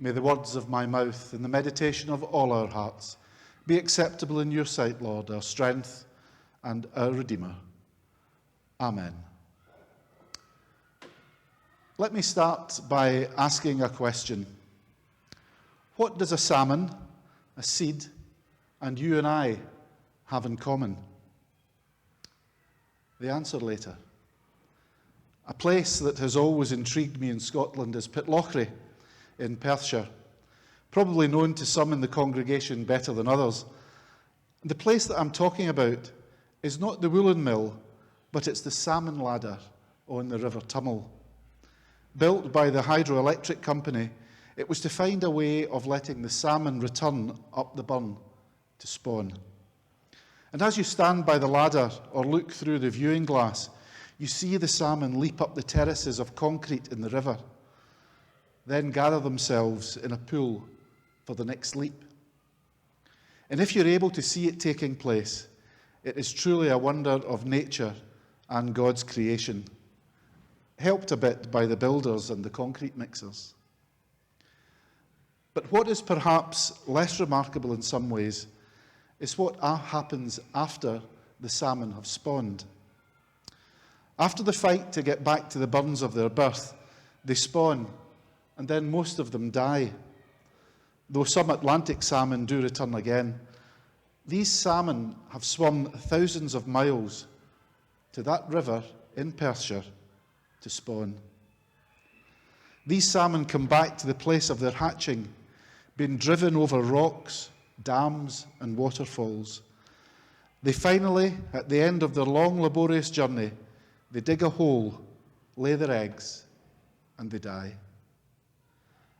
May the words of my mouth and the meditation of all our hearts be acceptable in your sight, Lord, our strength and our Redeemer. Amen. Let me start by asking a question. What does a salmon, a seed, and you and I have in common? The answer later. A place that has always intrigued me in Scotland is Pitlochry in Perthshire, probably known to some in the congregation better than others. The place that I'm talking about is not the woolen mill, but it's the salmon ladder on the River Tummel. Built by the hydroelectric company, it was to find a way of letting the salmon return up the burn to spawn. And as you stand by the ladder or look through the viewing glass, you see the salmon leap up the terraces of concrete in the river, then gather themselves in a pool for the next leap. And if you're able to see it taking place, it is truly a wonder of nature and God's creation, helped a bit by the builders and the concrete mixers. But what is perhaps less remarkable in some ways is what happens after the salmon have spawned. After the fight to get back to the burns of their birth, they spawn, and then most of them die. Though some Atlantic salmon do return again, these salmon have swum thousands of miles to that river in Perthshire to spawn. These salmon come back to the place of their hatching, being driven over rocks, dams, and waterfalls. They finally, at the end of their long, laborious journey, they dig a hole, lay their eggs, and they die.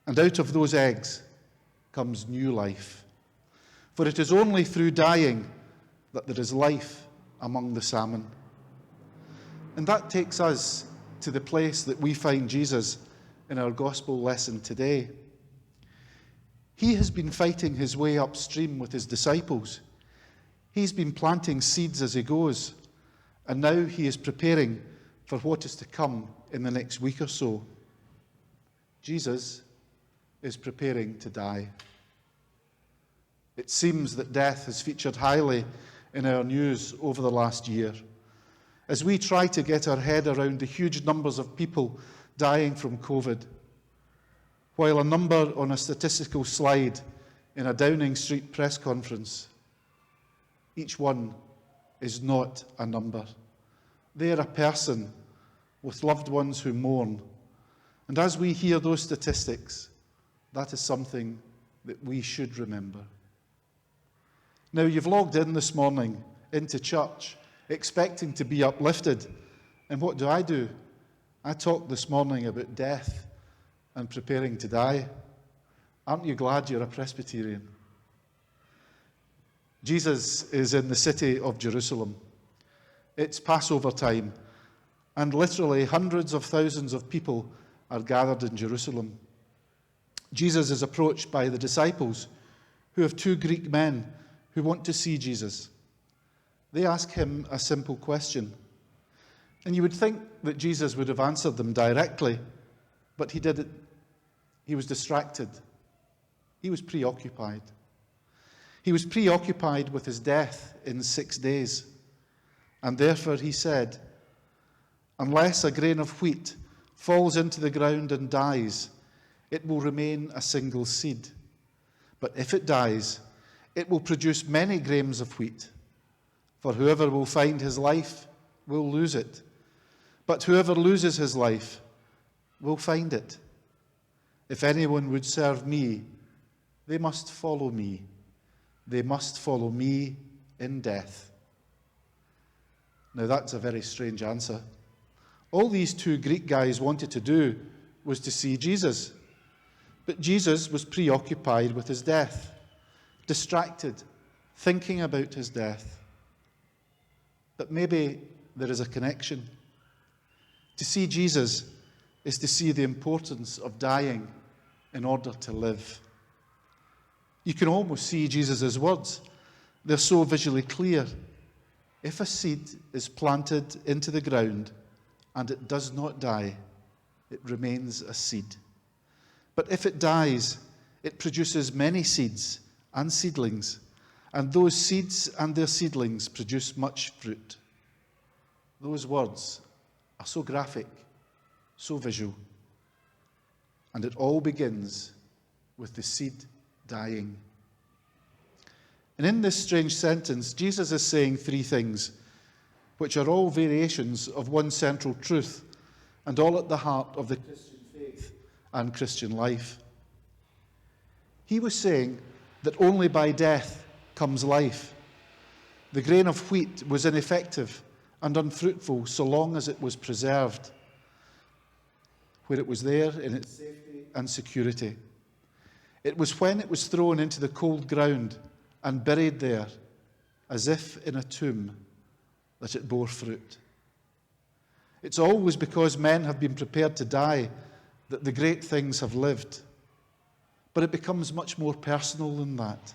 And out of those eggs comes new life. For it is only through dying that there is life among the salmon. And that takes us to the place that we find Jesus in our gospel lesson today. He has been fighting his way upstream with his disciples. He's been planting seeds as he goes, and now he is preparing for what is to come in the next week or so. Jesus is preparing to die. It seems that death has featured highly in our news over the last year, as we try to get our head around the huge numbers of people dying from COVID, while a number on a statistical slide in a Downing Street press conference, each one is not a number. They are a person with loved ones who mourn. And as we hear those statistics, that is something that we should remember. Now, you've logged in this morning into church expecting to be uplifted. And what do? I talk this morning about death and preparing to die. Aren't you glad you're a Presbyterian? Jesus is in the city of Jerusalem. It's Passover time, and literally hundreds of thousands of people are gathered in Jerusalem. Jesus is approached by the disciples, who have two Greek men who want to see Jesus. They ask him a simple question. And you would think that Jesus would have answered them directly, but he didn't. He was distracted. He was preoccupied. He was preoccupied with his death in 6 days. And therefore he said, "Unless a grain of wheat falls into the ground and dies, it will remain a single seed. But if it dies, it will produce many grains of wheat. For whoever will find his life will lose it. But whoever loses his life will find it. If anyone would serve me, they must follow me. They must follow me in death." Now that's a very strange answer. All these two Greek guys wanted to do was to see Jesus. But Jesus was preoccupied with his death, distracted, thinking about his death. But maybe there is a connection. To see Jesus is to see the importance of dying in order to live. You can almost see Jesus' words. They're so visually clear. If a seed is planted into the ground and it does not die, it remains a seed. But if it dies, it produces many seeds and seedlings, and those seeds and their seedlings produce much fruit. Those words are so graphic, so visual, and it all begins with the seed dying. And in this strange sentence, Jesus is saying three things, which are all variations of one central truth, and all at the heart of the Christian faith and Christian life. He was saying that only by death comes life. The grain of wheat was ineffective and unfruitful so long as it was preserved, where it was there in its safety and security. It was when it was thrown into the cold ground and buried there, as if in a tomb, that it bore fruit. It's always because men have been prepared to die that the great things have lived. But it becomes much more personal than that.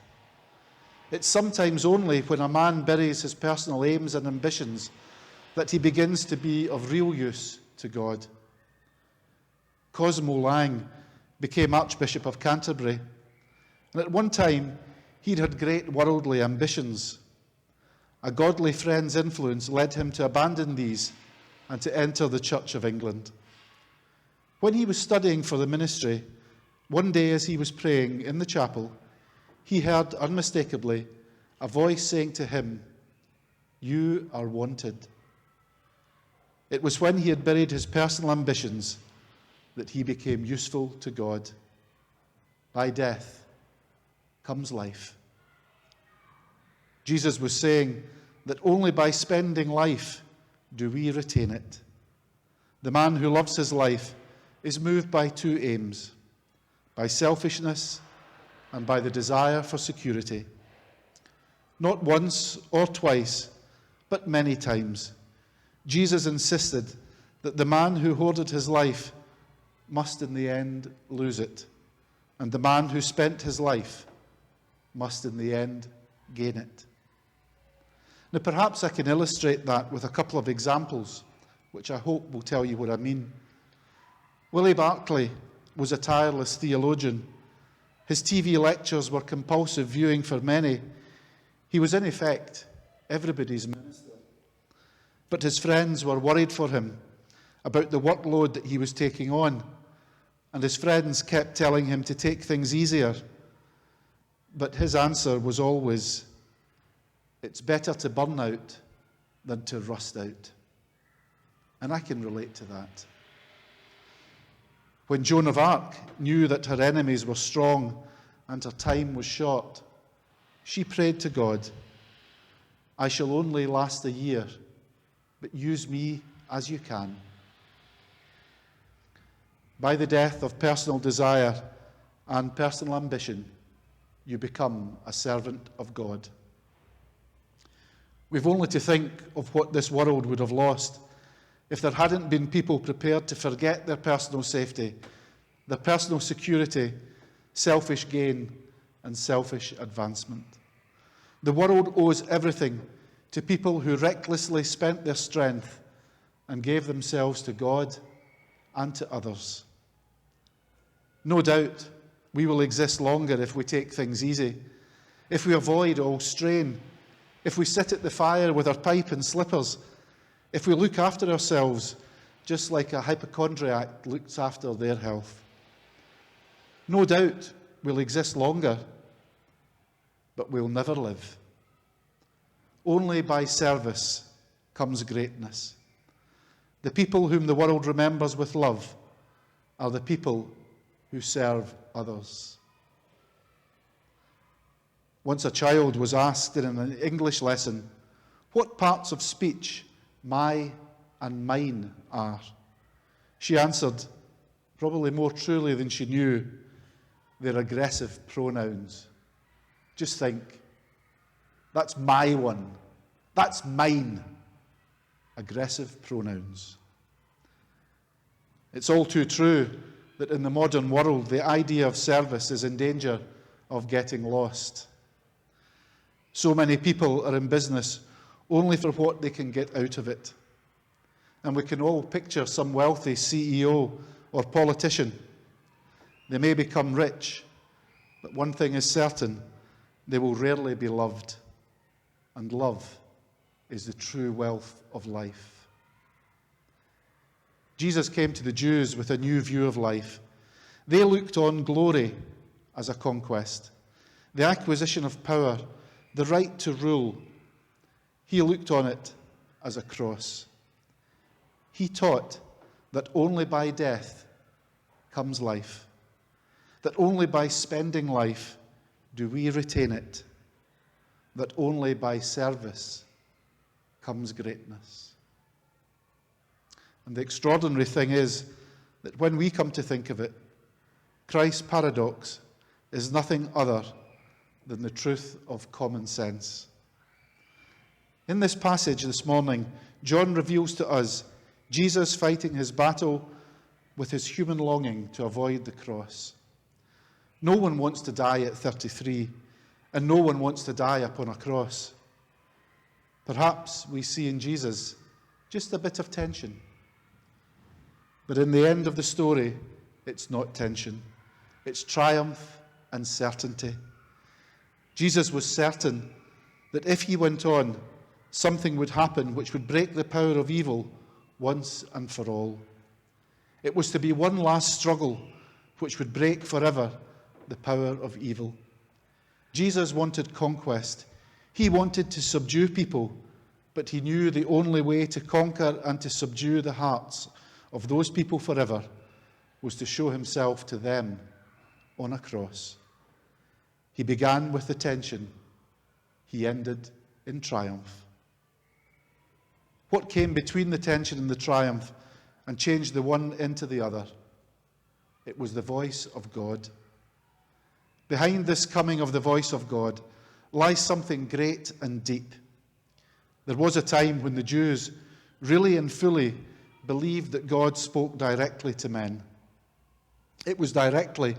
It's sometimes only when a man buries his personal aims and ambitions that he begins to be of real use to God. Cosmo Lang became Archbishop of Canterbury, and at one time he'd had great worldly ambitions. A godly friend's influence led him to abandon these and to enter the Church of England. When he was studying for the ministry, one day as he was praying in the chapel, he heard unmistakably a voice saying to him, "You are wanted." It was when he had buried his personal ambitions that he became useful to God. By death comes life. Jesus was saying that only by spending life do we retain it. The man who loves his life is moved by two aims, by selfishness and by the desire for security. Not once or twice, but many times, Jesus insisted that the man who hoarded his life must in the end lose it, and the man who spent his life must in the end gain it. Now, perhaps I can illustrate that with a couple of examples, which I hope will tell you what I mean. Willie Barclay was a tireless theologian. His TV lectures were compulsive viewing for many. He was, in effect, everybody's minister. But his friends were worried for him about the workload that he was taking on, and his friends kept telling him to take things easier. But his answer was always, "It's better to burn out than to rust out." And I can relate to that. When Joan of Arc knew that her enemies were strong and her time was short, she prayed to God, "I shall only last a year, but use me as you can." By the death of personal desire and personal ambition, you become a servant of God. We've only to think of what this world would have lost if there hadn't been people prepared to forget their personal safety, their personal security, selfish gain, and selfish advancement. The world owes everything to people who recklessly spent their strength and gave themselves to God and to others. No doubt we will exist longer if we take things easy, if we avoid all strain, if we sit at the fire with our pipe and slippers, if we look after ourselves just like a hypochondriac looks after their health. No doubt we'll exist longer, but we'll never live. Only by service comes greatness. The people whom the world remembers with love are the people who serve others. Once a child was asked in an English lesson what parts of speech my and mine are. She answered, probably more truly than she knew, they're aggressive pronouns. Just think, that's my one, that's mine. Aggressive pronouns. It's all too true that in the modern world, the idea of service is in danger of getting lost. So many people are in business only for what they can get out of it. And we can all picture some wealthy CEO or politician. They may become rich, But one thing is certain, they will rarely be loved. And love is the true wealth of life. Jesus came to the Jews with a new view of life. They looked on glory as a conquest, the acquisition of power, the right to rule. He looked on it as a cross. He taught that only by death comes life, that only by spending life do we retain it, that only by service comes greatness. And the extraordinary thing is that when we come to think of it, Christ's paradox is nothing other than the truth of common sense. In this passage this morning, John reveals to us Jesus fighting his battle with his human longing to avoid the cross. No one wants to die at 33, and no one wants to die upon a cross. Perhaps we see in Jesus just a bit of tension. But in the end of the story, it's not tension. It's triumph and certainty. Jesus was certain that if he went on, something would happen which would break the power of evil once and for all. It was to be one last struggle which would break forever the power of evil. Jesus wanted conquest. He wanted to subdue people, but he knew the only way to conquer and to subdue the hearts of those people forever was to show himself to them on a cross. He began with the tension. He ended in triumph. What came between the tension and the triumph and changed the one into the other? It was the voice of God. Behind this coming of the voice of God lies something great and deep. There was a time when the Jews really and fully believed that God spoke directly to men. It was directly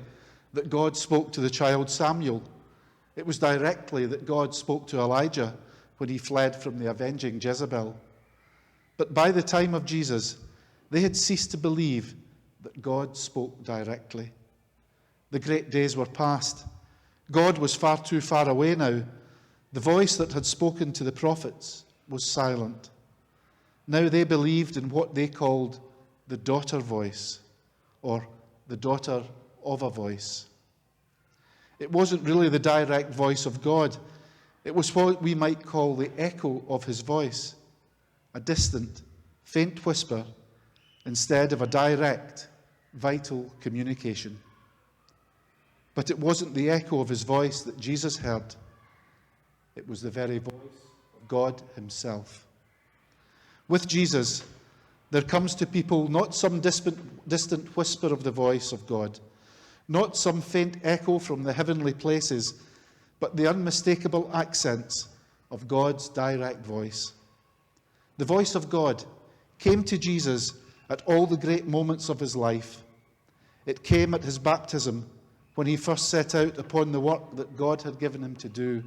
that God spoke to the child Samuel. It was directly that God spoke to Elijah when he fled from the avenging Jezebel. But by the time of Jesus, they had ceased to believe that God spoke directly. The great days were past. God was far too far away now. The voice that had spoken to the prophets was silent. Now they believed in what they called the daughter voice, or the daughter of a voice. It wasn't really the direct voice of God. It was what we might call the echo of his voice, a distant, faint whisper instead of a direct, vital communication. But it wasn't the echo of his voice that Jesus heard. It was the very voice of God himself. With Jesus, there comes to people not some distant whisper of the voice of God, not some faint echo from the heavenly places, but the unmistakable accents of God's direct voice. The voice of God came to Jesus at all the great moments of his life. It came at his baptism when he first set out upon the work that God had given him to do.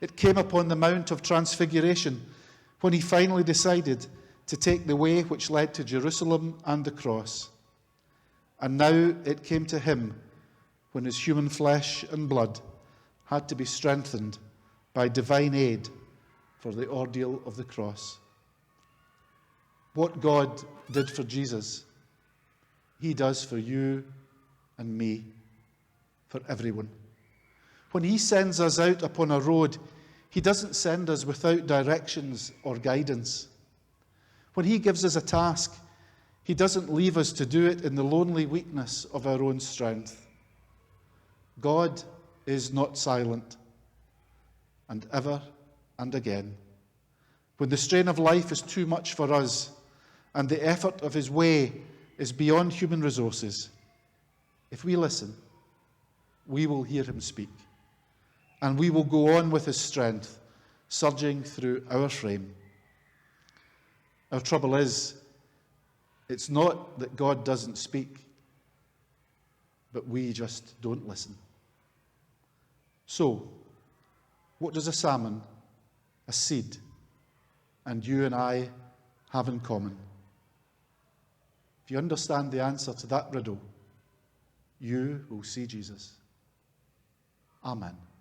It came upon the Mount of Transfiguration when he finally decided to take the way which led to Jerusalem and the cross. And now it came to him when his human flesh and blood had to be strengthened by divine aid for the ordeal of the cross. What God did for Jesus, he does for you and me, for everyone. When he sends us out upon a road, he doesn't send us without directions or guidance. When he gives us a task, he doesn't leave us to do it in the lonely weakness of our own strength. God is not silent. And ever and again, when the strain of life is too much for us and the effort of his way is beyond human resources, if we listen, we will hear him speak, and we will go on with his strength, surging through our frame. Our trouble is, it's not that God doesn't speak, but we just don't listen. So, what does a salmon, a seed, and you and I have in common? If you understand the answer to that riddle, you will see Jesus. Amen.